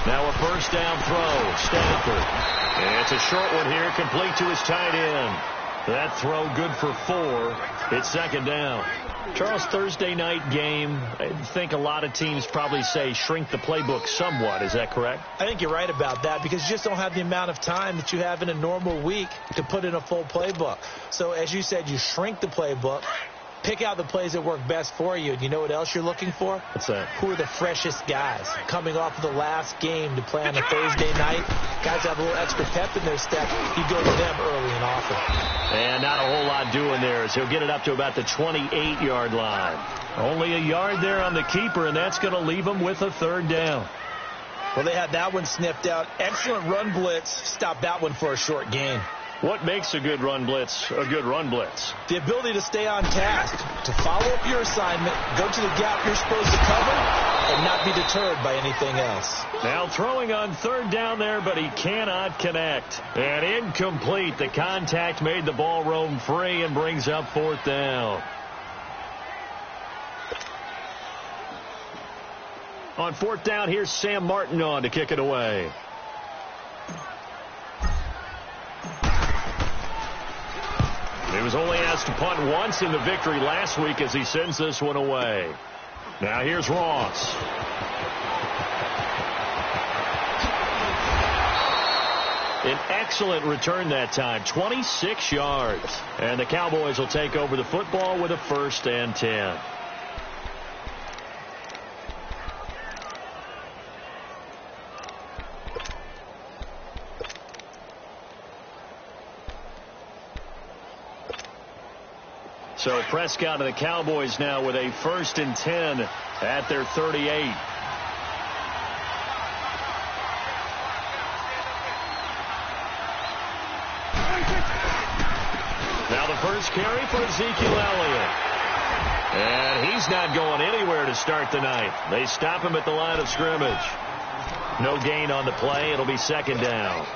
Now a first down throw. Stafford. And it's a short one here, complete to his tight end. That throw good for 4. It's second down. Charles, Thursday night game, I think a lot of teams probably say shrink the playbook somewhat. Is that correct? I think you're right about that because you just don't have the amount of time that you have in a normal week to put in a full playbook. So as you said, you shrink the playbook, pick out the plays that work best for you. And you know what else you're looking for? What's that? Who are the freshest guys coming off of the last game to play on a Thursday night? Guys have a little extra pep in their step. You go to them early and often. And not a whole lot doing there as he'll get it up to about the 28-yard line. Only a yard there on the keeper, and that's going to leave him with a third down. Well, they had that one sniffed out. Excellent run blitz. Stopped that one for a short gain. What makes a good run blitz a good run blitz? The ability to stay on task, to follow up your assignment, go to the gap you're supposed to cover, and not be deterred by anything else. Now throwing on third down there, but he cannot connect. And incomplete. The contact made the ball roam free and brings up fourth down. On fourth down, here's Sam Martin on to kick it away. He was only asked to punt once in the victory last week as he sends this one away. Now here's Ross. An excellent return that time, 26 yards. And the Cowboys will take over the football with a 1st and 10. So Prescott and the Cowboys now with a 1st and 10 at their 38. Now the first carry for Ezekiel Elliott. And he's not going anywhere to start the night. They stop him at the line of scrimmage. No gain on the play. It'll be second down.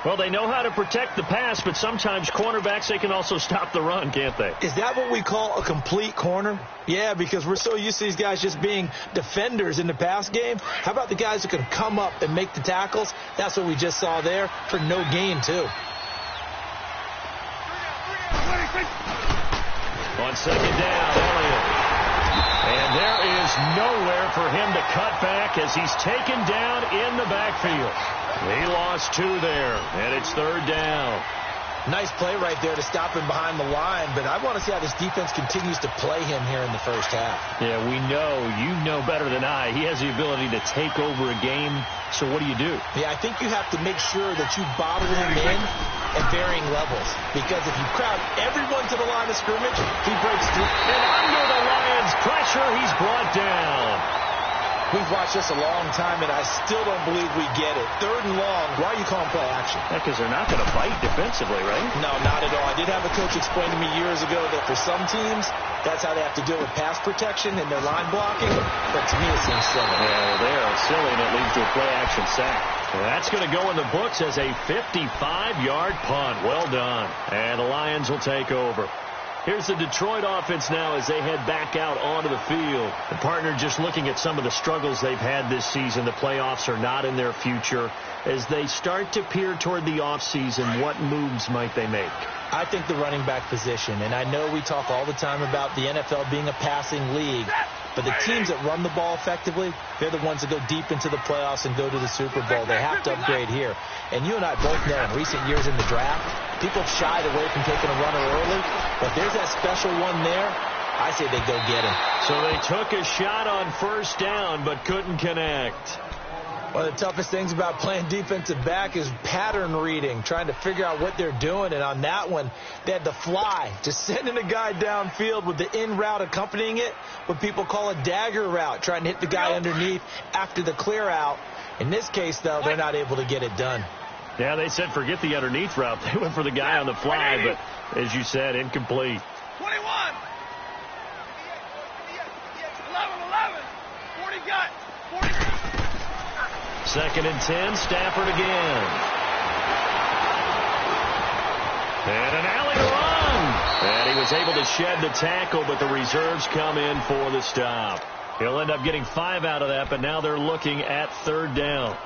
Well, they know how to protect the pass, but sometimes cornerbacks, they can also stop the run, can't they? Is that what we call a complete corner? Yeah, because we're so used to these guys just being defenders in the pass game. How about the guys who can come up and make the tackles? That's what we just saw there for no gain, too. On second down, Elliott. And there is nowhere for him to cut back as he's taken down in the backfield. He lost 2 there, and it's third down. Nice play right there to stop him behind the line, but I want to see how this defense continues to play him here in the first half. Yeah, we know. You know better than I. He has the ability to take over a game, so what do you do? Yeah, I think you have to make sure that you bottle him in at varying levels, because if you crowd everyone to the line of scrimmage, he breaks through. And under the Lions' pressure, he's brought down. We've watched this a long time, and I still don't believe we get it. 3rd and long. Why are you calling play action? Because they're not going to bite defensively, right? No, not at all. I did have a coach explain to me years ago that for some teams, that's how they have to deal with pass protection and their line blocking. But to me, it seems silly. Yeah, they are silly, and it leads to a play-action sack. Well, that's going to go in the books as a 55-yard punt. Well done. And the Lions will take over. Here's the Detroit offense now as they head back out onto the field. The partner just looking at some of the struggles they've had this season. The playoffs are not in their future. As they start to peer toward the offseason, what moves might they make? I think the running back position, and I know we talk all the time about the NFL being a passing league, but the teams that run the ball effectively, they're the ones that go deep into the playoffs and go to the Super Bowl. They have to upgrade here. And you and I both know in recent years in the draft, people have shied away from taking a runner early, but there's that special one there. I say they go get him. So they took a shot on first down but couldn't connect. One of the toughest things about playing defensive back is pattern reading, trying to figure out what they're doing. And on that one, they had to fly, just sending a guy downfield with the in route accompanying it, what people call a dagger route, trying to hit the guy underneath after the clear out. In this case, though, they're not able to get it done. Yeah, they said forget the underneath route. They went for the guy on the fly, but as you said, incomplete. 21. 11. 40 got. 40. 2nd and 10, Stafford again. And an alley run. And he was able to shed the tackle, but the reserves come in for the stop. He'll end up getting 5 out of that, but now they're looking at 3rd down.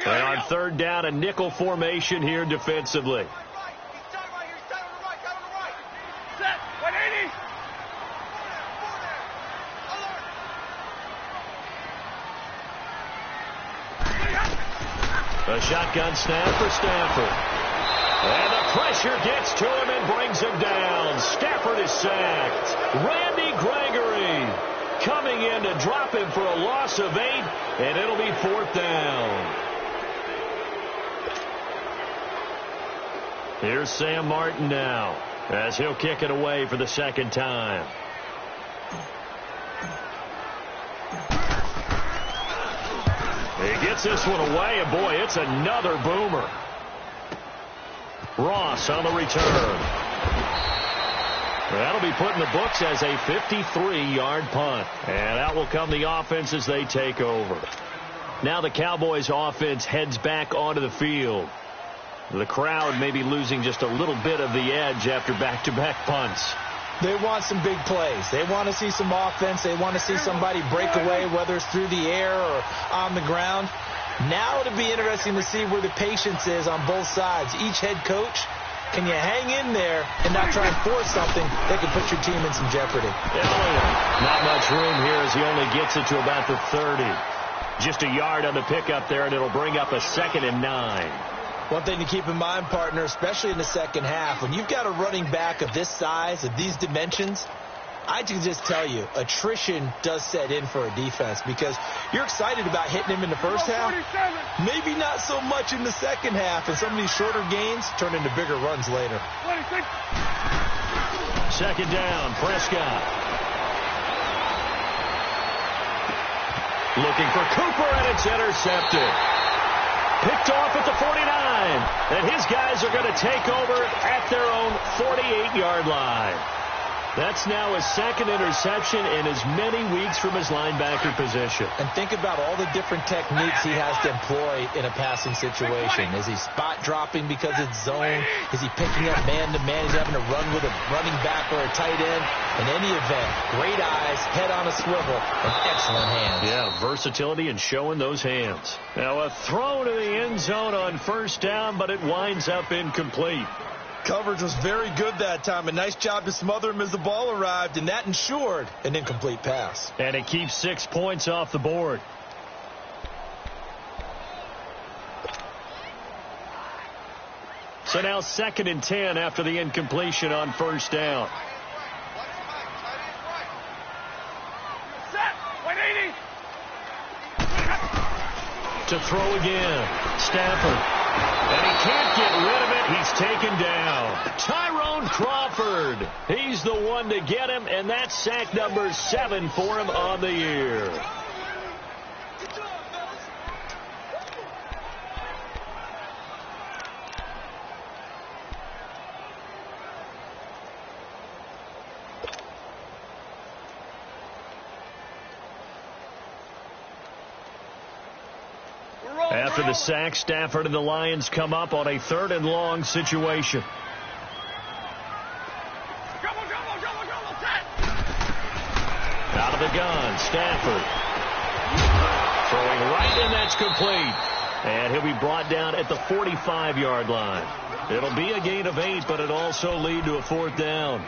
And on 3rd down, a nickel formation here defensively. A shotgun snap for Stafford. And the pressure gets to him and brings him down. Stafford is sacked. Randy Gregory coming in to drop him for a loss of 8, and it'll be 4th down. Here's Sam Martin now, as he'll kick it away for the 2nd time. He gets this one away, and boy, it's another boomer. Ross on the return. That'll be put in the books as a 53-yard punt. And out will come the offense as they take over. Now the Cowboys offense heads back onto the field. The crowd may be losing just a little bit of the edge after back-to-back punts. They want some big plays. They want to see some offense. They want to see somebody break away, whether it's through the air or on the ground. Now it'll be interesting to see where the patience is on both sides. Each head coach, can you hang in there and not try and force something that could put your team in some jeopardy? Not much room here as he only gets it to about the 30. Just a yard on the pickup there, and it'll bring up a 2nd and 9. One thing to keep in mind, partner, especially in the second half, when you've got a running back of this size, of these dimensions, I can just tell you, attrition does set in for a defense because you're excited about hitting him in the first half. Maybe not so much in the second half, and some of these shorter gains turn into bigger runs later. 2nd down, Prescott. Looking for Cooper, and it's intercepted. Picked off at the 49, and his guys are going to take over at their own 48-yard line. That's now his 2nd interception in as many weeks from his linebacker position. And think about all the different techniques he has to employ in a passing situation. Is he spot dropping because it's zone? Is he picking up man-to-man? He's having to run with a running back or a tight end. In any event, great eyes, head on a swivel, and excellent hands. Yeah, versatility and showing those hands. Now a throw to the end zone on 1st down, but it winds up incomplete. Coverage was very good that time. A nice job to smother him as the ball arrived, and that ensured an incomplete pass. And it keeps 6 points off the board. So now 2nd and 10 after the incompletion on 1st down. To throw again. Stafford. And he can't get rid of it. He's taken down. Tyrone Crawford. He's the one to get him, and that's sack number 7 for him on the year. After the sack, Stafford and the Lions come up on a 3rd and long situation. Out of the gun, Stafford. Throwing right, and that's complete. And he'll be brought down at the 45-yard line. It'll be a gain of 8, but it'll also lead to a 4th down.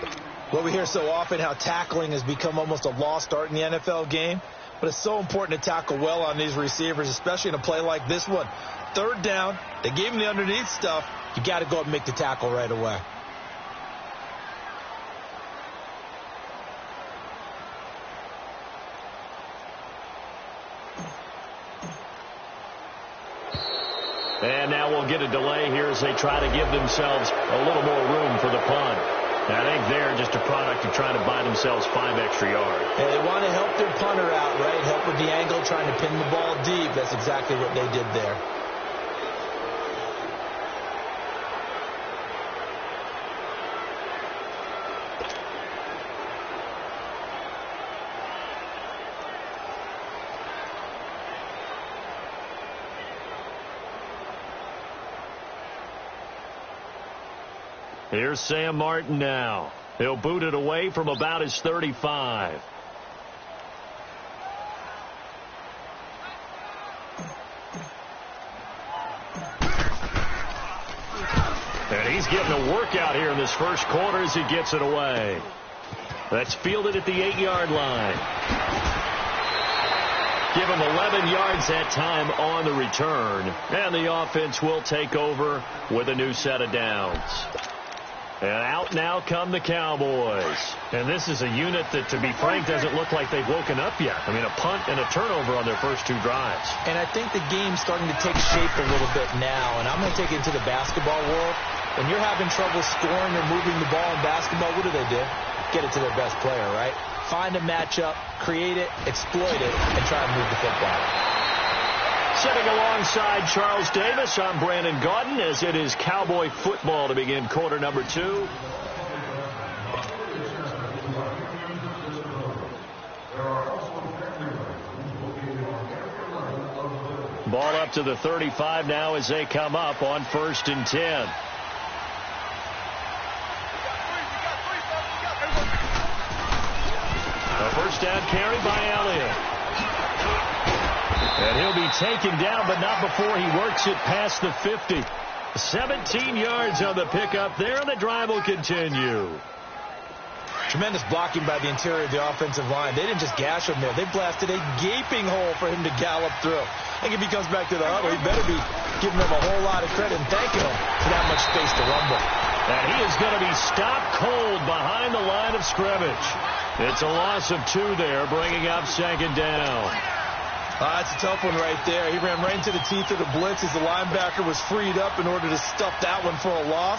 Well, we hear so often how tackling has become almost a lost art in the NFL game. But it's so important to tackle well on these receivers, especially in a play like this one. 3rd down, they gave him the underneath stuff. You got to go up and make the tackle right away. And now we'll get a delay here as they try to give themselves a little more room for the punt. I think they're just a product of trying to buy themselves 5 extra yards. And they want to help their punter out, right? Help with the angle, trying to pin the ball deep. That's exactly what they did there. Here's Sam Martin now. He'll boot it away from about his 35. And he's getting a workout here in this first quarter as he gets it away. That's fielded at the 8-yard line. Give him 11 yards that time on the return. And the offense will take over with a new set of downs. And out now come the Cowboys. And this is a unit that, to be frank, doesn't look like they've woken up yet. I mean, a punt and a turnover on their first 2 drives. And I think the game's starting to take shape a little bit now. And I'm going to take it into the basketball world. When you're having trouble scoring or moving the ball in basketball, what do? Get it to their best player, right? Find a matchup, create it, exploit it, and try and move the football. Sitting alongside Charles Davis, I'm Brandon Gaudin, as it is Cowboy football to begin quarter number 2. Ball up to the 35 now as they come up on 1st and 10. A first down carry by Elliott. And he'll be taken down, but not before he works it past the 50. 17 yards on the pickup there, and the drive will continue. Tremendous blocking by the interior of the offensive line. They didn't just gash him there. They blasted a gaping hole for him to gallop through. I think if he comes back to the huddle, he better be giving them a whole lot of credit and thanking them for that much space to rumble. And he is going to be stopped cold behind the line of scrimmage. It's a loss of 2 there, bringing up 2nd down. That's a tough one right there. He ran right into the teeth of the blitz as the linebacker was freed up in order to stuff that one for a loss.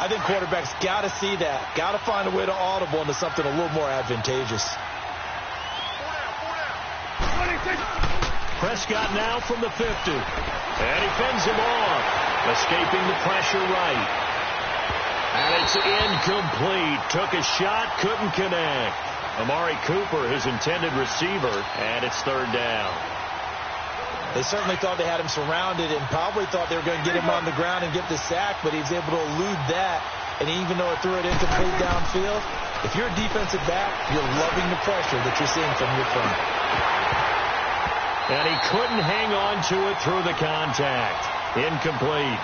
I think quarterbacks got to see that. Got to find a way to audible into something a little more advantageous. Prescott now from the 50. And he fends him off. Escaping the pressure right. And it's incomplete. Took a shot, couldn't connect. Amari Cooper, his intended receiver, and it's 3rd down. They certainly thought they had him surrounded and probably thought they were going to get him on the ground and get the sack, but he was able to elude that. And even though it threw it incomplete downfield, if you're a defensive back, you're loving the pressure that you're seeing from your front. And he couldn't hang on to it through the contact. Incomplete.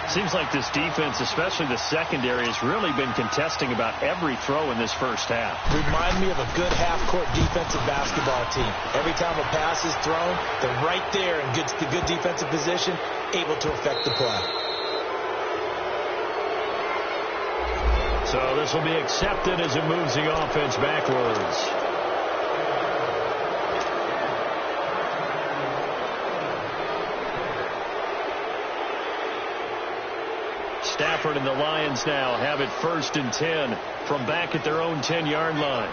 Seems like this defense, especially the secondary, has really been contesting about every throw in this first half. Remind me of a good half-court defensive basketball team. Every time a pass is thrown, they're right there in good defensive position, able to affect the play. So this will be accepted as it moves the offense backwards. Stafford and the Lions now have it 1st and 10 from back at their own 10-yard line.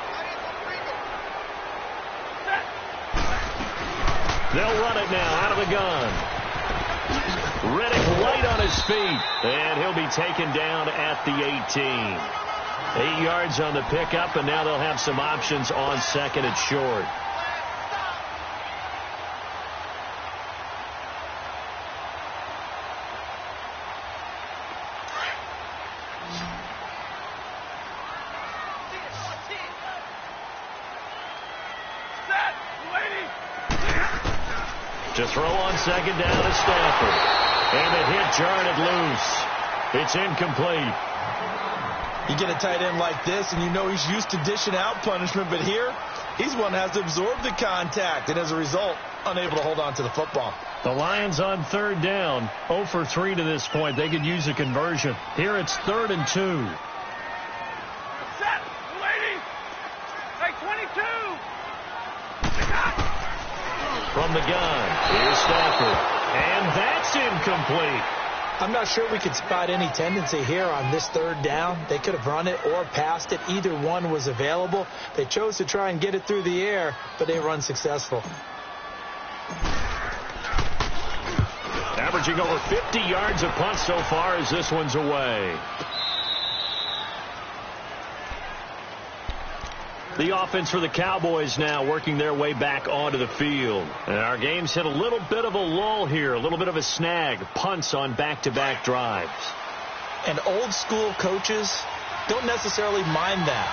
They'll run it now out of the gun. Reddick light on his feet, and he'll be taken down at the 18. 8 yards on the pickup, and now they'll have some options on 2nd and short. To throw on 2nd down to Stafford. And the hit jarred it loose. It's incomplete. You get a tight end like this, and you know he's used to dishing out punishment, but here, he's one that has to absorb the contact, and as a result, unable to hold on to the football. The Lions on 3rd down, 0 for 3 to this point. They could use a conversion. Here it's 3rd and 2. Set, lady. Hey, 22. From the gun, here's Stafford. And that's incomplete. I'm not sure we could spot any tendency here on this 3rd down. They could have run it or passed it. Either one was available. They chose to try and get it through the air, but they were unsuccessful. Averaging over 50 yards a punt so far as this one's away. The offense for the Cowboys now working their way back onto the field. And our game's hit a little bit of a lull here, a little bit of a snag. Punts on back-to-back drives. And old school coaches don't necessarily mind that.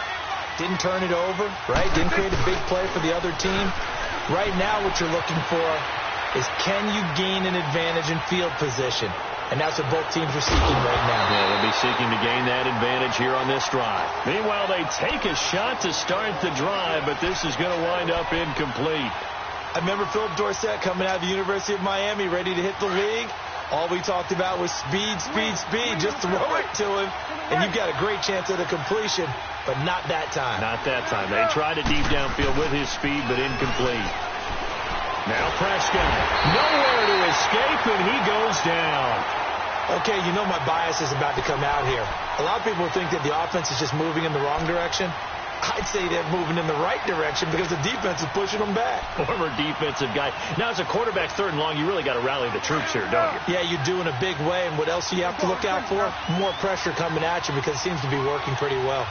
Didn't turn it over, right? Didn't create a big play for the other team. Right now what you're looking for is, can you gain an advantage in field position? And that's what both teams are seeking right now. Yeah, they'll be seeking to gain that advantage here on this drive. Meanwhile, they take a shot to start the drive, but this is going to wind up incomplete. I remember Philip Dorsett coming out of the University of Miami ready to hit the league. All we talked about was speed, speed, speed. Just throw it to him, and you've got a great chance at a completion, but not that time. Not that time. They tried it deep downfield with his speed, but incomplete. Now Prescott. Nowhere to escape, and he goes down. Okay, you know my bias is about to come out here. A lot of people think that the offense is just moving in the wrong direction. I'd say they're moving in the right direction because the defense is pushing them back. Former defensive guy. Now, as a quarterback, 3rd and long, you really got to rally the troops here, don't you? Yeah, you do in a big way. And what else do you have to look out for? More pressure coming at you because it seems to be working pretty well.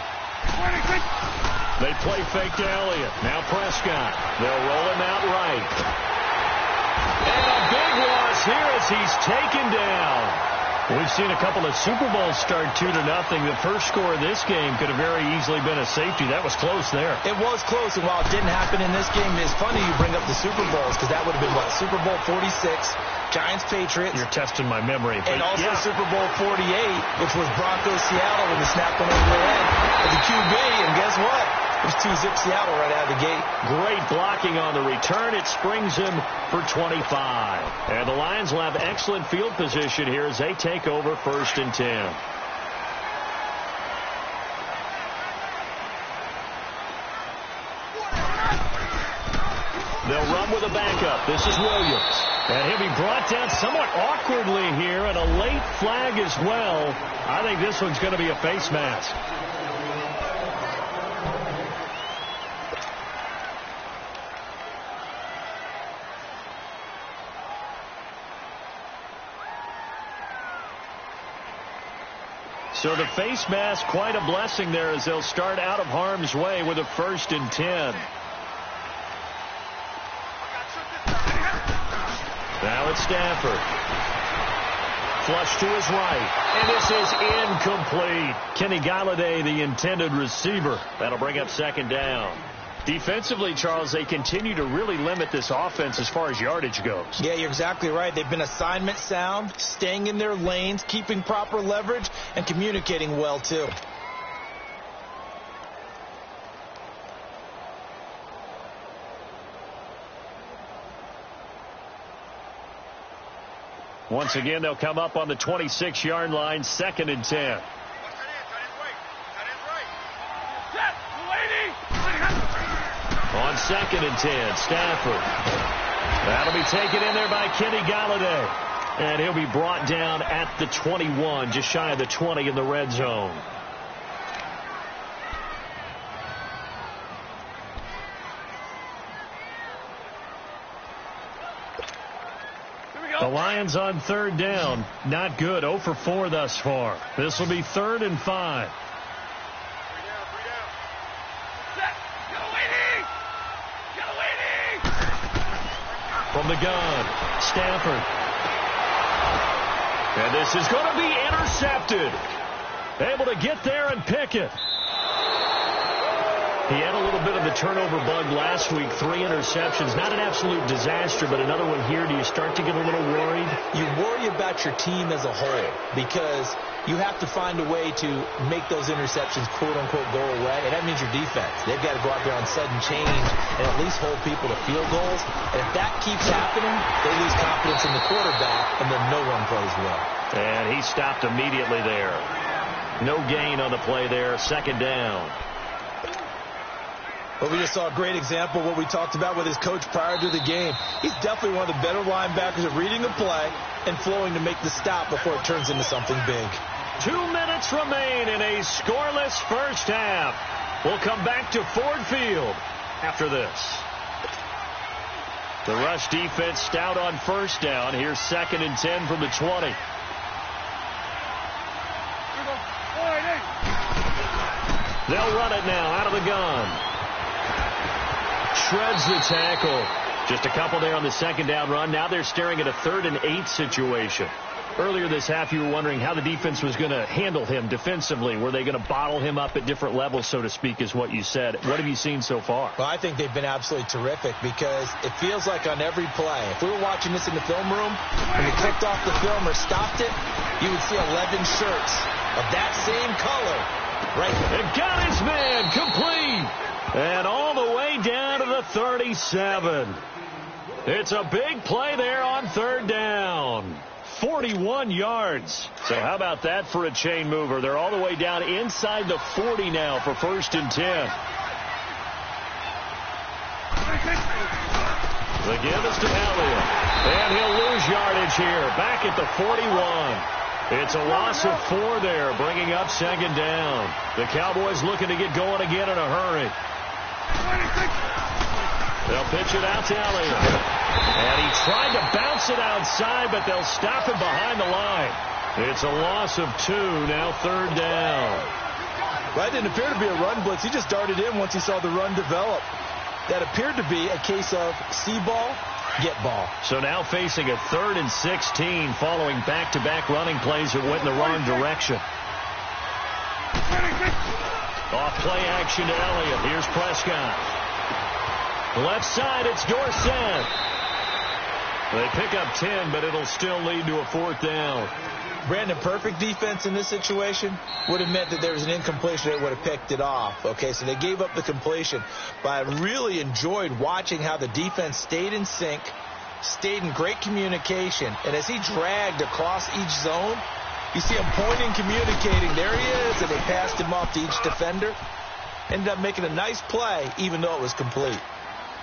They play fake to Elliott. Now Prescott. They'll roll him out right. And a big loss here as he's taken down. We've seen a couple of Super Bowls start 2-0. The first score of this game could have very easily been a safety. That was close there. It was close, and while it didn't happen in this game, it's funny you bring up the Super Bowls because that would have been, what, Super Bowl 46, Giants-Patriots. You're testing my memory. And also Super Bowl 48, which was Broncos-Seattle when they snapped one over their head as a QB, and guess what? It was 2-zip Seattle right out of the gate. Great blocking on the return. It springs him for 25. And the Lions will have excellent field position here as they take over 1st and 10. They'll run with a backup. This is Williams. And he'll be brought down somewhat awkwardly here, and a late flag as well. I think this one's going to be a face mask. So the face mask, quite a blessing there as they'll start out of harm's way with a 1st and 10. Now it's Stafford. Flush to his right. And this is incomplete. Kenny Galladay, the intended receiver. That'll bring up 2nd down. Defensively, Charles, they continue to really limit this offense as far as yardage goes. Yeah, you're exactly right. They've been assignment sound, staying in their lanes, keeping proper leverage, and communicating well, too. Once again, they'll come up on the 26-yard line, 2nd and 10. On 2nd and 10, Stafford. That'll be taken in there by Kenny Galladay. And he'll be brought down at the 21, just shy of the 20 in the red zone. The Lions on 3rd down. Not good. 0 for 4 thus far. This will be 3rd and 5. From the gun, Stafford. And this is going to be intercepted. Able to get there and pick it. He had a little bit of the turnover bug last week. 3 interceptions. Not an absolute disaster, but another one here. Do you start to get a little worried? You worry about your team as a whole because you have to find a way to make those interceptions, quote-unquote, go away. And that means your defense. They've got to go out there on sudden change and at least hold people to field goals. And if that keeps happening, they lose confidence in the quarterback, and then no one plays well. And he stopped immediately there. No gain on the play there. 2nd down. But we just saw a great example of what we talked about with his coach prior to the game. He's definitely one of the better linebackers at reading a play and flowing to make the stop before it turns into something big. 2 minutes remain in a scoreless first half. We'll come back to Ford Field after this. The rush defense stout on 1st down. Here's 2nd and 10 from the 20. They'll run it now out of the gun. Shreds the tackle. Just a couple there on the 2nd down run. Now they're staring at a 3rd and 8 situation. Earlier this half, you were wondering how the defense was going to handle him defensively. Were they going to bottle him up at different levels, so to speak, is what you said. What have you seen so far? Well, I think they've been absolutely terrific because it feels like on every play, if we were watching this in the film room, when we clicked off the film or stopped it, you would see 11 shirts of that same color right there. It got his man complete. And all the way down to the 37. It's a big play there on third down. 41 yards. So how about that for a chain mover? They're all the way down inside the 40 now for 1st and 10. The give is to Elliott. And he'll lose yardage here. Back at the 41. It's a loss of 4 there, bringing up 2nd down. The Cowboys looking to get going again in a hurry. They'll pitch it out to Elliott. And he tried to bounce it outside, but they'll stop him behind the line. It's a loss of 2, now 3rd down. Well, that didn't appear to be a run blitz. He just darted in once he saw the run develop. That appeared to be a case of see ball, get ball. So now facing a 3rd and 16 following back-to-back running plays that went in the wrong direction. Off play action to Elliott. Here's Prescott. Left side, it's Dorsett. They pick up 10, but it'll still lead to a 4th down. Brandon, perfect defense in this situation would have meant that there was an incompletion that would have picked it off. Okay, so they gave up the completion. But I really enjoyed watching how the defense stayed in sync, stayed in great communication. And as he dragged across each zone, you see him pointing, communicating. There he is, and they passed him off to each defender. Ended up making a nice play, even though it was complete.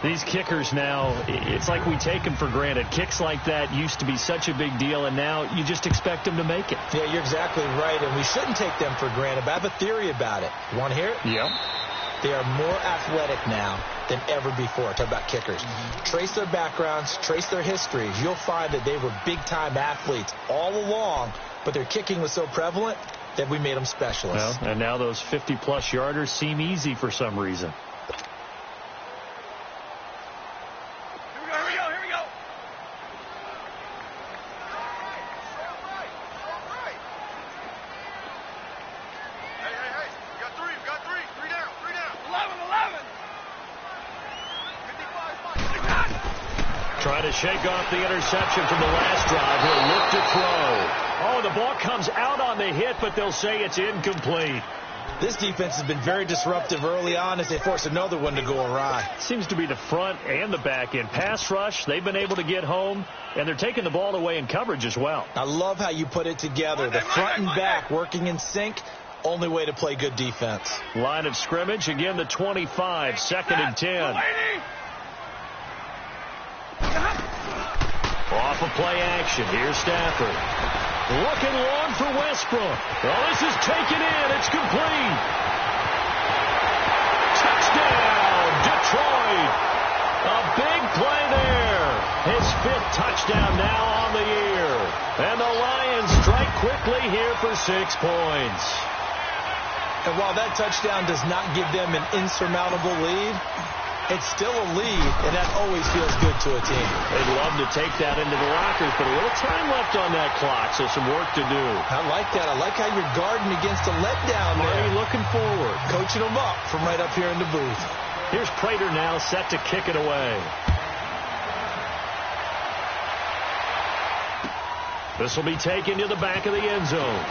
These kickers now, it's like we take them for granted. Kicks like that used to be such a big deal, and now you just expect them to make it. Yeah, you're exactly right, and we shouldn't take them for granted. But I have a theory about it. You want to hear it? Yeah. They are more athletic now than ever before. Talk about kickers. Trace their backgrounds, trace their histories. You'll find that they were big-time athletes all along, but their kicking was so prevalent that we made them specialists. Well, and now those 50-plus yarders seem easy for some reason. Trying to shake off the interception from the last drive. He'll look to throw. Oh, the ball comes out on the hit, but they'll say it's incomplete. This defense has been very disruptive early on as they force another one to go awry. Seems to be the front and the back end. Pass rush, they've been able to get home, and they're taking the ball away in coverage as well. I love how you put it together. The front and back working in sync. Only way to play good defense. Line of scrimmage, again the 25, 2nd and 10. Off of play action. Here's Stafford. Looking long for Westbrook. Oh, this is taken in. It's complete. Touchdown, Detroit. A big play there. His 5th touchdown now on the year. And the Lions strike quickly here for 6 points. And while that touchdown does not give them an insurmountable lead, it's still a lead, and that always feels good to a team. They'd love to take that into the lockers, but a little time left on that clock, so some work to do. I like that. I like how you're guarding against a letdown there. Are you looking forward? Coaching them up from right up here in the booth. Here's Prater now set to kick it away. This will be taken to the back of the end zone.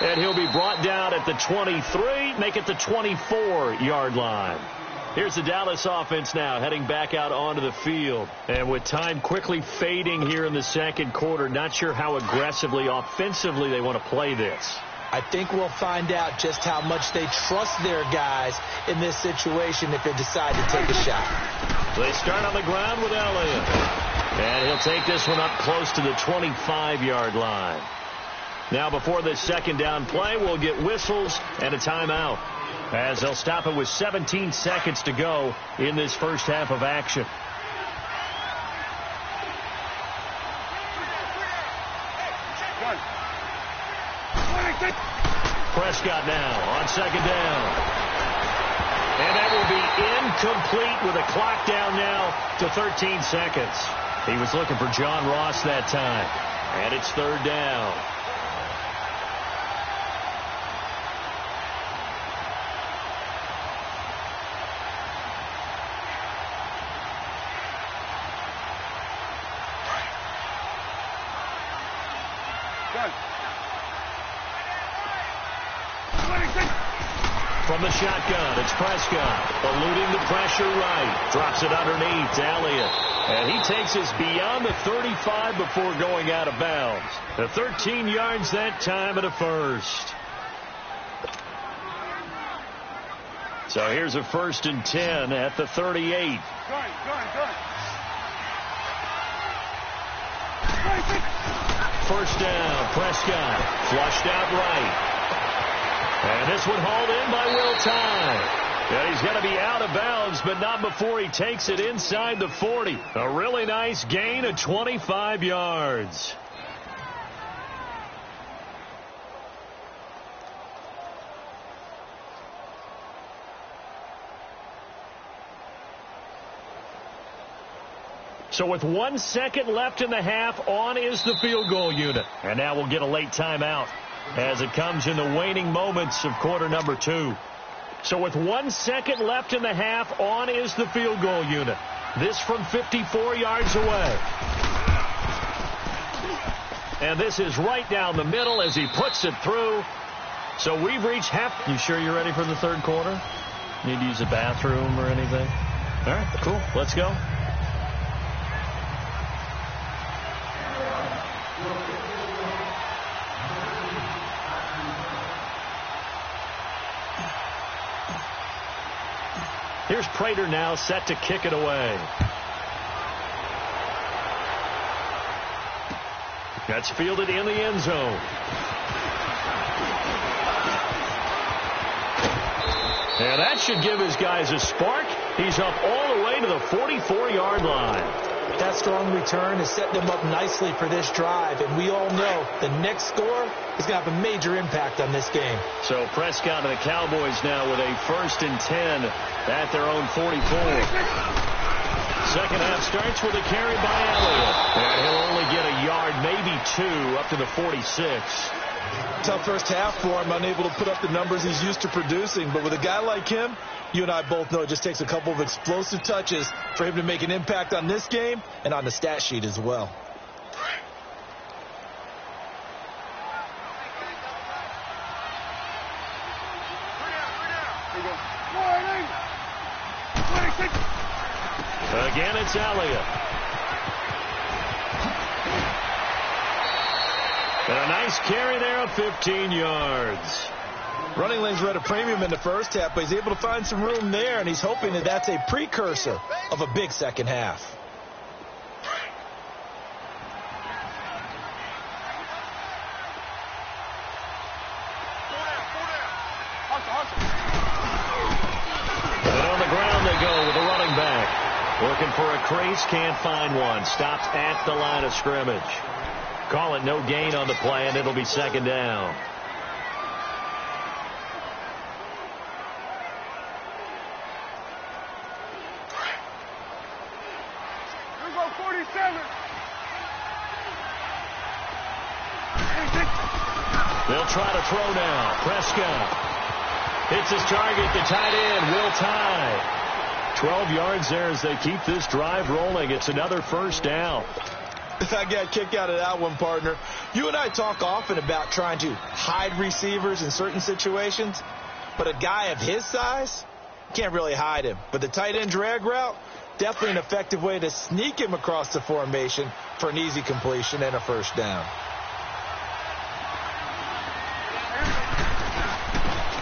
And he'll be brought down at the 23, make it the 24-yard line. Here's the Dallas offense now heading back out onto the field. And with time quickly fading here in the 2nd quarter, not sure how aggressively, offensively they want to play this. I think we'll find out just how much they trust their guys in this situation if they decide to take a shot. They start on the ground with Elliott. And he'll take this one up close to the 25-yard line. Now, before this 2nd down play, we'll get whistles and a timeout, as they'll stop it with 17 seconds to go in this first half of action. Prescott now on 2nd down. And that will be incomplete with a clock down now to 13 seconds. He was looking for John Ross that time. And it's third down. From the shotgun, it's Prescott, eluding the pressure right. Drops it underneath to Elliott. And he takes us beyond the 35 before going out of bounds. The 13 yards that time at a first. So here's a 1st and 10 at the 38. First down, Prescott, flushed out right. And this one hauled in by Will Tye. Yeah, he's going to be out of bounds, but not before he takes it inside the 40. A really nice gain of 25 yards. So with 1 second left in the half, on is the field goal unit. And now we'll get a late timeout as it comes in the waning moments of quarter number 2. So with 1 second left in the half, on is the field goal unit. This from 54 yards away. And this is right down the middle as he puts it through. So we've reached half. You sure you're ready for the third quarter? Need to use a bathroom or anything? All right, cool. Let's go. Here's Prater now set to kick it away. That's fielded in the end zone. And that should give his guys a spark. He's up all the way to the 44-yard line. That strong return has set them up nicely for this drive, and we all know the next score is going to have a major impact on this game. So Prescott and the Cowboys now with a 1st and 10 at their own 44. Second half starts with a carry by Elliott. And he'll only get a yard, maybe 2, up to the 46. Tough first half for him, unable to put up the numbers he's used to producing. But with a guy like him, you and I both know it just takes a couple of explosive touches for him to make an impact on this game and on the stat sheet as well. Again, it's Elliott. And a nice carry there of 15 yards. Running lanes were at a premium in the first half, but he's able to find some room there, and he's hoping that that's a precursor of a big second half. And on the ground they go with a running back. Looking for a crease, can't find one. Stopped at the line of scrimmage. Call it no gain on the play, and it'll be second down. Here go 47. They'll try to throw now. Prescott hits his target, the tight end, Will Tye. 12 yards there as they keep this drive rolling. It's another first down. I got a kick out of that one, partner. You and I talk often about trying to hide receivers in certain situations, but a guy of his size can't really hide him. But the tight end drag route, definitely an effective way to sneak him across the formation for an easy completion and a first down.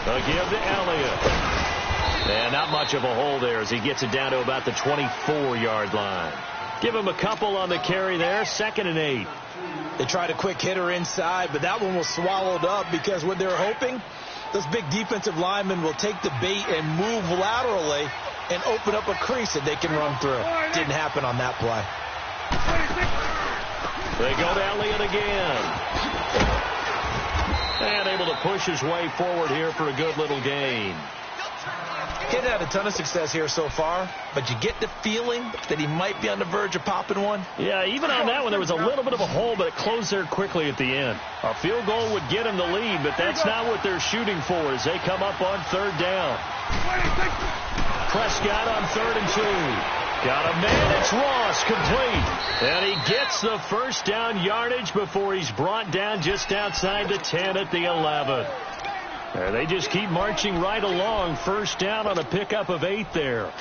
A give to Elliott. And not much of a hole there as he gets it down to about the 24-yard line. Give him a couple on the carry there. 2nd and 8. They tried a quick hitter inside, but that one was swallowed up because what they're hoping, those big defensive linemen will take the bait and move laterally and open up a crease that they can run through. Didn't happen on that play. They go to Elliott again. And able to push his way forward here for a good little gain. He hasn't had a ton of success here so far, but you get the feeling that he might be on the verge of popping one. Yeah, even on that one, there was a little bit of a hole, but it closed there quickly at the end. A field goal would get him the lead, but that's not what they're shooting for as they come up on third down. Prescott on 3rd and 2. Got a man, it's Ross, complete. And he gets the first down yardage before he's brought down just outside the 10 at the 11. They just keep marching right along. First down on a pickup of 8 there.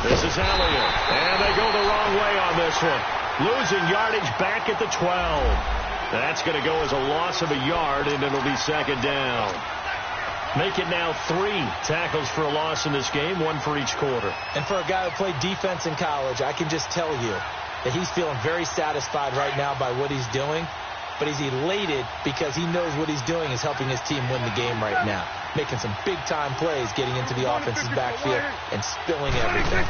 This is Elliott, and they go the wrong way on this one. Losing yardage back at the 12. That's going to go as a loss of a yard, and it'll be second down. Make it now 3 tackles for a loss in this game, 1 for each quarter. And for a guy who played defense in college, I can just tell you that he's feeling very satisfied right now by what he's doing. But he's elated because he knows what he's doing is helping his team win the game right now. Making some big-time plays, getting into the offense's backfield, and spilling everything.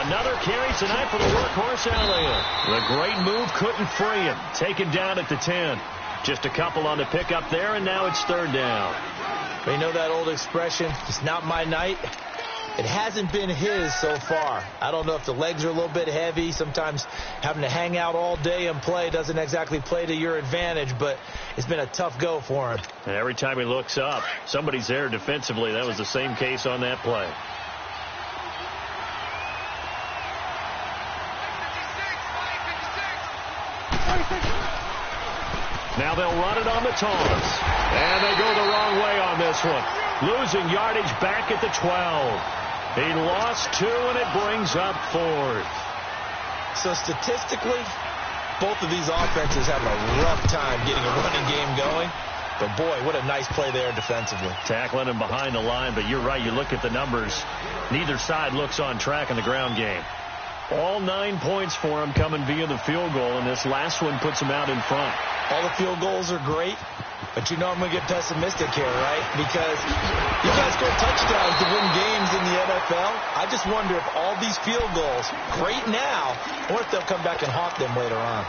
Another carry tonight for the workhorse Elliott. The great move couldn't free him. Taken down at the 10. Just a couple on the pickup there, and now it's third down. But you know that old expression, it's not my night? It hasn't been his so far. I don't know if the legs are a little bit heavy. Sometimes having to hang out all day and play doesn't exactly play to your advantage, but it's been a tough go for him. And every time he looks up, somebody's there defensively. That was the same case on that play. Now they'll run it on the toss. And they go the wrong way on this one. Losing yardage back at the 12. He lost 2, and it brings up 4th. So statistically, both of these offenses have a rough time getting a running game going. But, boy, what a nice play there defensively. Tackling him behind the line, but you're right. You look at the numbers. Neither side looks on track in the ground game. All 9 points for him coming via the field goal, and this last one puts him out in front. All the field goals are great, but you know I'm going to get pessimistic here, right? Because you guys score touchdowns to win games in the NFL. I just wonder if all these field goals, great now, or if they'll come back and haunt them later on.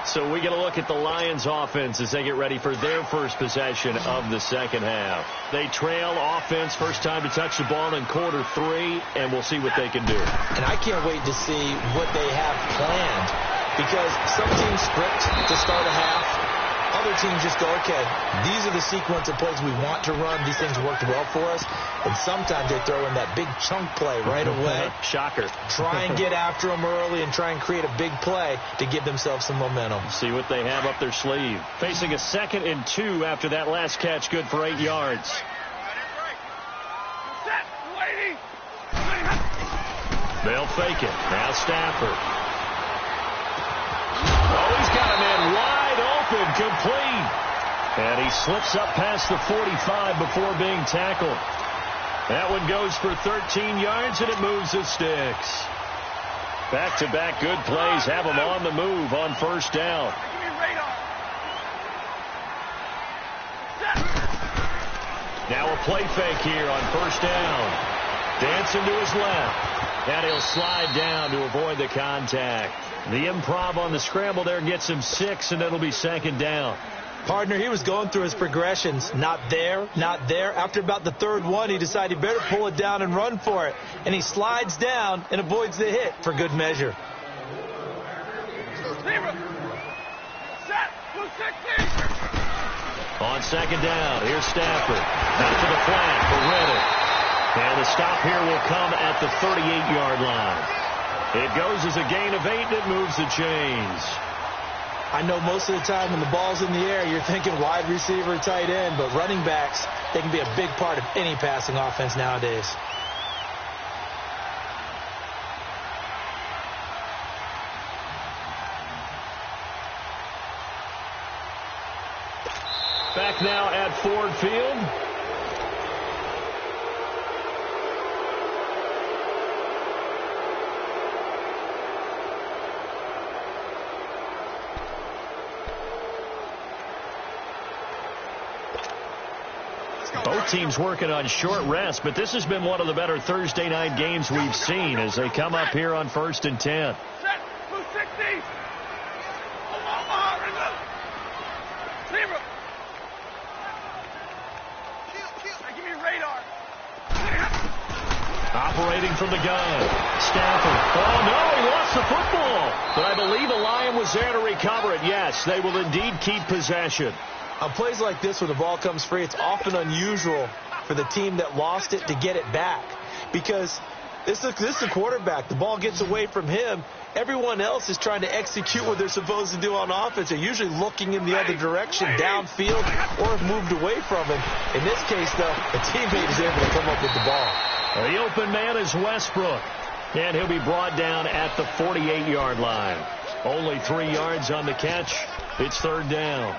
So we get a look at the Lions offense as they get ready for their first possession of the second half. They trail offense, first time to touch the ball in quarter 3, and we'll see what they can do. And I can't wait to see what they have planned, because some teams script to start a half. Other teams just go, okay, these are the sequence of plays we want to run. These things worked well for us. And sometimes they throw in that big chunk play right away. Shocker. Try and get after them early and try and create a big play to give themselves some momentum. See what they have up their sleeve. Facing a 2nd and 2 after that last catch, good for 8 yards. They'll fake it. Now Stafford. Oh, he's got a man wide open, complete. And he slips up past the 45 before being tackled. That one goes for 13 yards, and it moves the sticks. Back-to-back good plays have him on the move on first down. Now a play fake here on first down. Dancing to his left. And he'll slide down to avoid the contact. The improv on the scramble there gets him 6, and it'll be second down. Partner, he was going through his progressions. Not there, not there. After about the 3rd one, he decided he better pull it down and run for it. And he slides down and avoids the hit for good measure. On second down, here's Stafford. Out to the flat for Reddick. And the stop here will come at the 38-yard line. It goes as a gain of 8, and it moves the chains. I know most of the time when the ball's in the air, you're thinking wide receiver, tight end, but running backs, they can be a big part of any passing offense nowadays. Back now at Ford Field. Both teams working on short rest, but this has been one of the better Thursday night games we've seen as they come up here on 1st and 10. 50. Zero. Give me radar. Operating from the gun. Stafford. Oh, no, he lost the football. But I believe a Lion was there to recover it. Yes, they will indeed keep possession. On plays like this where the ball comes free, it's often unusual for the team that lost it to get it back. Because this is a quarterback. The ball gets away from him. Everyone else is trying to execute what they're supposed to do on offense. They're usually looking in the other direction, downfield, or have moved away from him. In this case, though, the teammate is able to come up with the ball. The open man is Westbrook, and he'll be brought down at the 48-yard line. Only 3 yards on the catch. It's third down.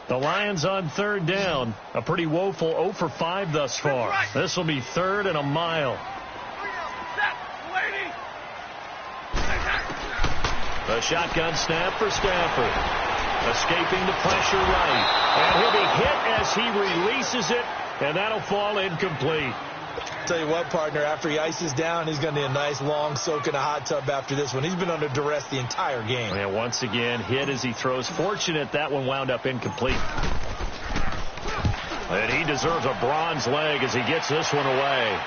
The Lions on third down. A pretty woeful 0 for 5 thus far. This will be third and a mile. A shotgun snap for Stafford. Escaping the pressure right. And he'll be hit as he releases it, and that'll fall incomplete. Tell you what, partner, after he ices down, he's going to need a nice long soak in a hot tub after this one. He's been under duress the entire game. And once again, hit as he throws. Fortunate that one wound up incomplete. And he deserves a bronze leg as he gets this one away.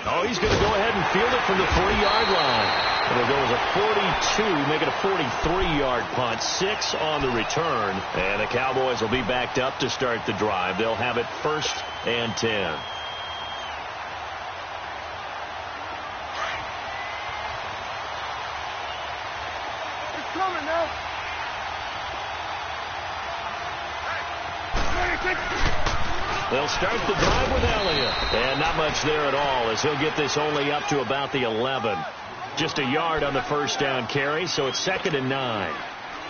Oh, he's going to go ahead and field it from the 3-yard line. It'll go as a 42, make it a 43-yard punt, 6 on the return. And the Cowboys will be backed up to start the drive. They'll have it 1st and 10. Coming now. They'll start the drive with Elliott. And not much there at all as he'll get this only up to about the 11. Just a yard on the first down carry, so it's 2nd and 9.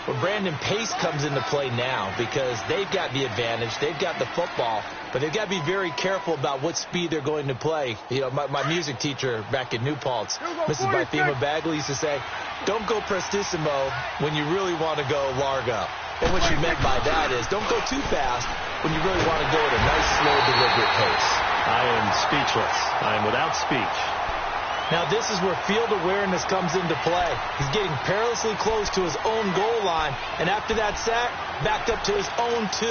Well, Brandon, pace comes into play now because they've got the advantage. They've got the football, but they've got to be very careful about what speed they're going to play. You know, my music teacher back in New Paltz, Mrs. Bythema Bagley, used to say, don't go prestissimo when you really want to go largo. And what she meant by that is don't go too fast when you really want to go at a nice, slow, deliberate pace. I am speechless. I am without speech. Now, this is where field awareness comes into play. He's getting perilously close to his own goal line, and after that sack, backed up to his own 2.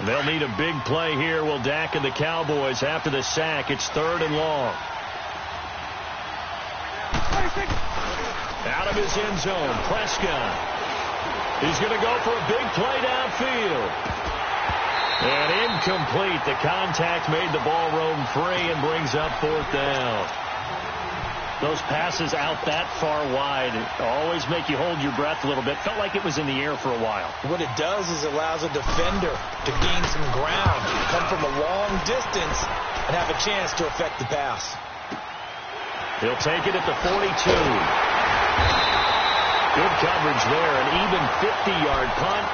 They'll need a big play here, will Dak and the Cowboys after the sack. It's 3rd and long. Out of his end zone, Prescott. He's going to go for a big play downfield. And incomplete. The contact made the ball roam free and brings up 4th down. Those passes out that far wide always make you hold your breath a little bit. Felt like it was in the air for a while. What it does is it allows a defender to gain some ground, come from a long distance, and have a chance to affect the pass. He'll take it at the 42. Good coverage there. An even 50-yard punt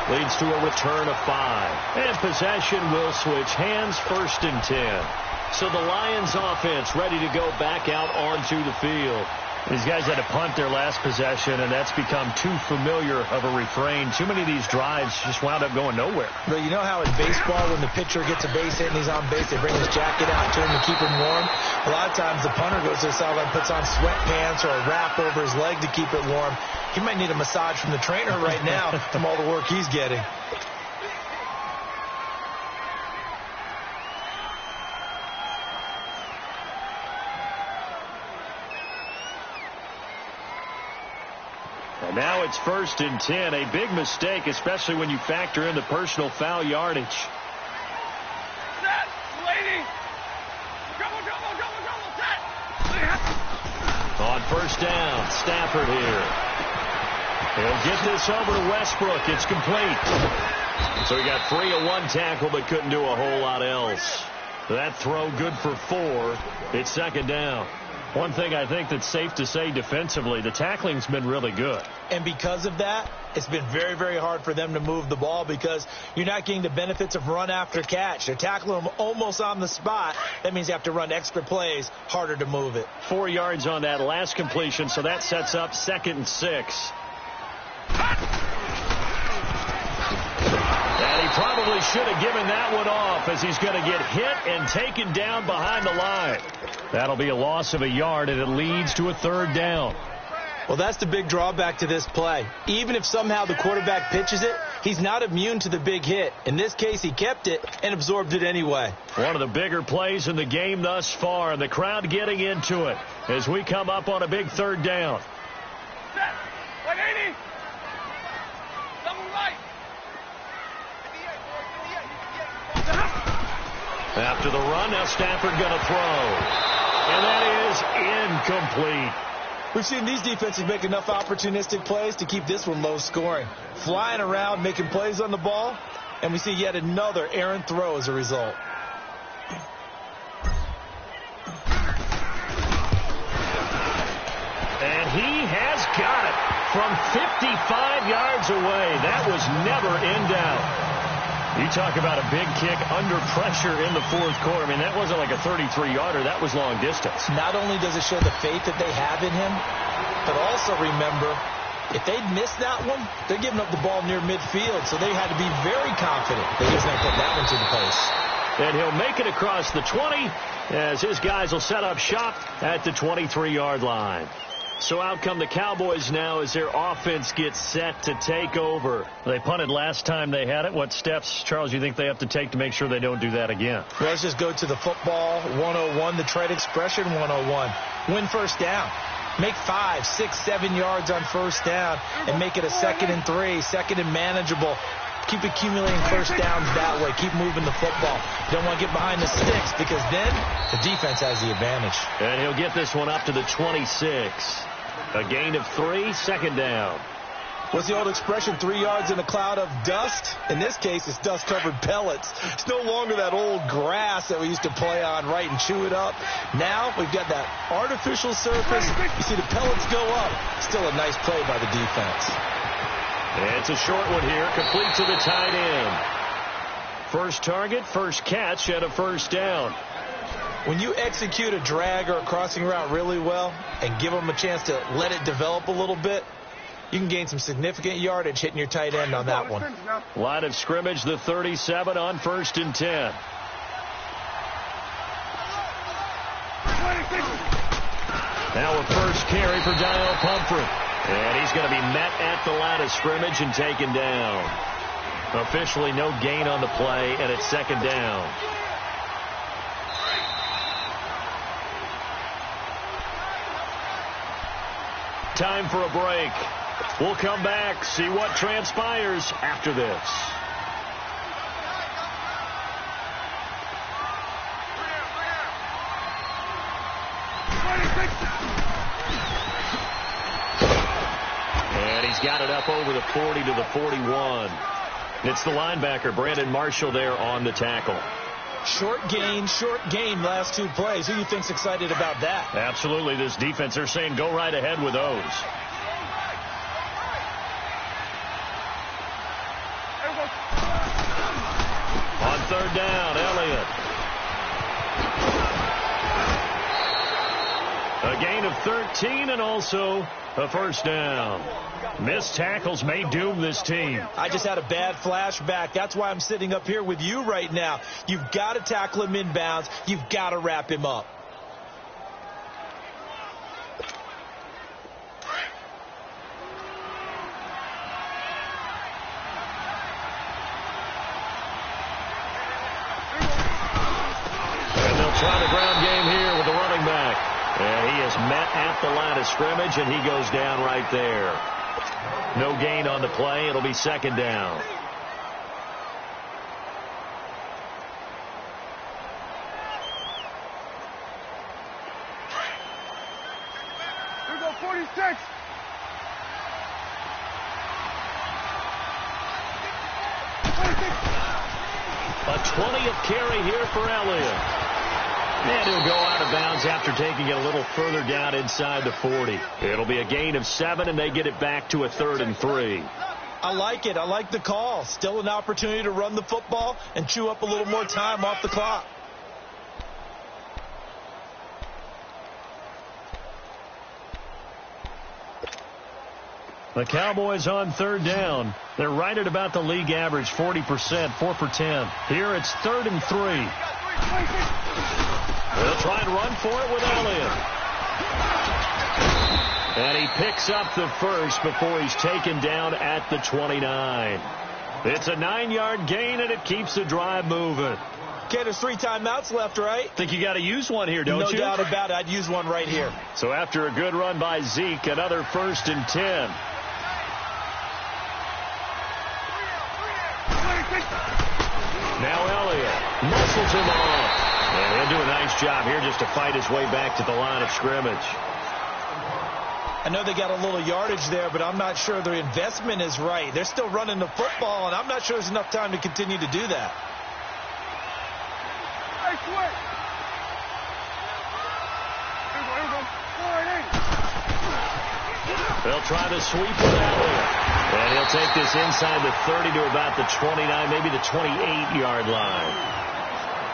leads to a return of 5. And possession will switch hands, 1st and 10. So the Lions offense ready to go back out onto the field. These guys had to punt their last possession, and that's become too familiar of a refrain. Too many of these drives just wound up going nowhere. But you know how in baseball, when the pitcher gets a base hit and he's on base, they bring his jacket out to him to keep him warm? A lot of times the punter goes to the sideline, puts on sweatpants or a wrap over his leg to keep it warm. He might need a massage from the trainer right now from all the work he's getting. And now it's 1st and 10. A big mistake, especially when you factor in the personal foul yardage. Set, lady. Double, set. On 1st down, Stafford here. He'll get this over to Westbrook. It's complete. So he got free of 1 tackle, but couldn't do a whole lot else. That throw good for 4. It's 2nd down. One thing I think that's safe to say defensively, the tackling's been really good. And because of that, it's been very, very hard for them to move the ball because you're not getting the benefits of run after catch. They're tackling them almost on the spot. That means you have to run extra plays, harder to move it. 4 yards on that last completion, so that sets up 2nd and 6. And he probably should have given that one off as he's going to get hit and taken down behind the line. That'll be a loss of a yard, and it leads to a 3rd down. Well, that's the big drawback to this play. Even if somehow the quarterback pitches it, he's not immune to the big hit. In this case, he kept it and absorbed it anyway. One of the bigger plays in the game thus far, and the crowd getting into it as we come up on a big 3rd down. Set. 180. Double right. After the run, now Stafford going to throw. And that is incomplete. We've seen these defenses make enough opportunistic plays to keep this one low scoring. Flying around, making plays on the ball, and we see yet another errant throw as a result. And he has got it from 55 yards away. That was never in doubt. You talk about a big kick under pressure in the 4th quarter. I mean, that wasn't like a 33-yarder. That was long distance. Not only does it show the faith that they have in him, but also remember, if they'd missed that one, they're giving up the ball near midfield, so they had to be very confident that he's going to put that one to the place. And he'll make it across the 20 as his guys will set up shop at the 23-yard line. So out come the Cowboys now as their offense gets set to take over. They punted last time they had it. What steps, Charles, you think they have to take to make sure they don't do that again? Well, let's just go to the football 101, the trade expression 101. Win 1st down. Make 5, 6, 7 yards on 1st down and make it a 2nd and 3, 2nd and manageable. Keep accumulating 1st downs that way. Keep moving the football. Don't want to get behind the sticks because then the defense has the advantage. And he'll get this one up to the 26. A gain of 3, 2nd down. What's the old expression, 3 yards in a cloud of dust? In this case, it's dust-covered pellets. It's no longer that old grass that we used to play on, right, and chew it up. Now we've got that artificial surface. You see the pellets go up. Still a nice play by the defense. And it's a short one here, complete to the tight end. First target, first catch at a 1st down. When you execute a drag or a crossing route really well and give them a chance to let it develop a little bit, you can gain some significant yardage hitting your tight end on that one. Line of scrimmage, the 37 on 1st and 10. Now a first carry for Dial Pumphrey. And he's going to be met at the line of scrimmage and taken down. Officially no gain on the play, and it's 2nd down. Time for a break. We'll come back, see what transpires after this. And he's got it up over the 40 to the 41. It's the linebacker, Brandon Marshall, there on the tackle. Short gain, last 2 plays. Who do you think's excited about that? Absolutely, this defense, they're saying go right ahead with those. On 3rd down, Elliott. A gain of 13 and also a 1st down. Missed tackles may doom this team. I just had a bad flashback. That's why I'm sitting up here with you right now. You've got to tackle him inbounds. You've got to wrap him up. And they'll try the ground game here with the running back. And he is met at the line of scrimmage, and he goes down right there. No gain on the play. It'll be 2nd down. Here we go, 46. A 20th carry here for Elliott. And he'll go out of bounds after taking it a little further down inside the 40. It'll be a gain of 7, and they get it back to a 3rd and 3. I like it. I like the call. Still an opportunity to run the football and chew up a little more time off the clock. The Cowboys on 3rd down. They're right at about the league average, 40%, 4 for 10. Here it's 3rd and 3. They'll try and run for it with Elliott. And he picks up the first before he's taken down at the 29. It's a 9-yard gain, and it keeps the drive moving. Okay, there's 3 timeouts left, right? Think you got to use one here, don't you? No doubt about it. I'd use one right here. So after a good run by Zeke, another 1st and 10. Now Elliott muscles him off. And he'll do a nice job here just to fight his way back to the line of scrimmage. I know they got a little yardage there, but I'm not sure their investment is right. They're still running the football, and I'm not sure there's enough time to continue to do that. They'll try to sweep with Elliott. And he'll take this inside the 30 to about the 29, maybe the 28-yard line.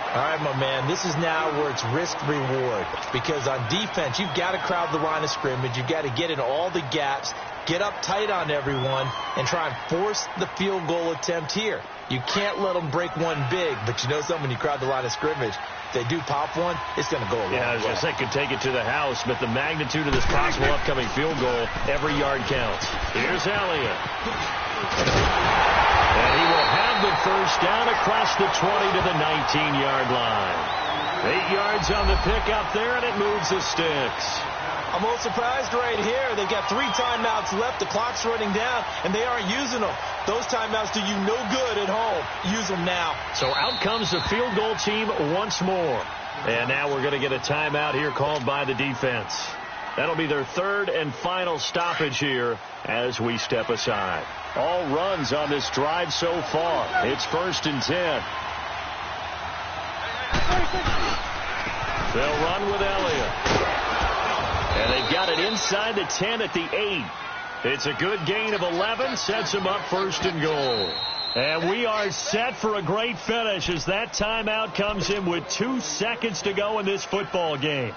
All right, my man, this is now where it's risk-reward. Because on defense, you've got to crowd the line of scrimmage. You've got to get in all the gaps, get up tight on everyone, and try and force the field goal attempt here. You can't let them break one big, but you know something, when you crowd the line of scrimmage, if they do pop one, it's going to go a long way. Yeah, I was going to say, could take it to the house, but the magnitude of this possible upcoming field goal, every yard counts. Here's Elliott. And he will have the first down across the 20 to the 19-yard line. 8 yards on the pickup there, and it moves the sticks. I'm a little surprised right here. They've got 3 timeouts left. The clock's running down, and they aren't using them. Those timeouts do you no good at home. Use them now. So out comes the field goal team once more. And now we're going to get a timeout here called by the defense. That'll be their 3rd and final stoppage here as we step aside. All runs on this drive so far. It's 1st and 10. They'll run with Elliott. And they've got it inside the 10 at the 8. It's a good gain of 11, sets them up 1st and goal. And we are set for a great finish as that timeout comes in with 2 seconds to go in this football game.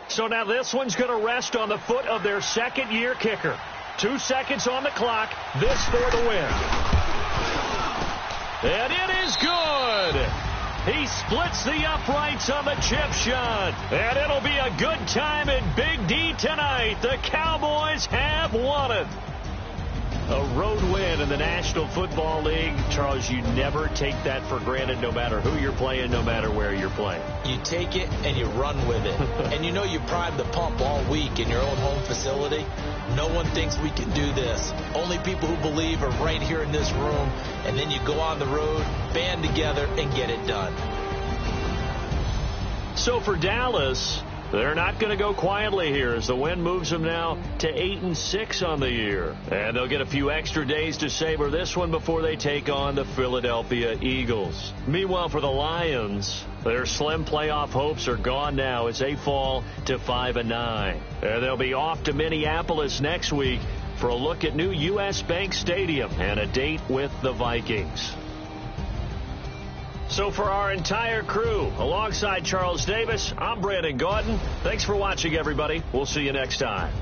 So now this one's going to rest on the foot of their 2nd-year kicker. 2 seconds on the clock. This for the win. And it is good. He splits the uprights on the chip shot. And it'll be a good time at Big D tonight. The Cowboys have won it. A road win in the National Football League. Charles, you never take that for granted no matter who you're playing, no matter where you're playing. You take it and you run with it. And you know you primed the pump all week in your own home facility. No one thinks we can do this. Only people who believe are right here in this room. And then you go on the road, band together, and get it done. So for Dallas, they're not going to go quietly here as the win moves them now to 8-6 on the year. And they'll get a few extra days to savor this one before they take on the Philadelphia Eagles. Meanwhile, for the Lions, their slim playoff hopes are gone now as they fall to 5-9. And they'll be off to Minneapolis next week for a look at new U.S. Bank Stadium and a date with the Vikings. So for our entire crew, alongside Charles Davis, I'm Brandon Gaudin. Thanks for watching, everybody. We'll see you next time.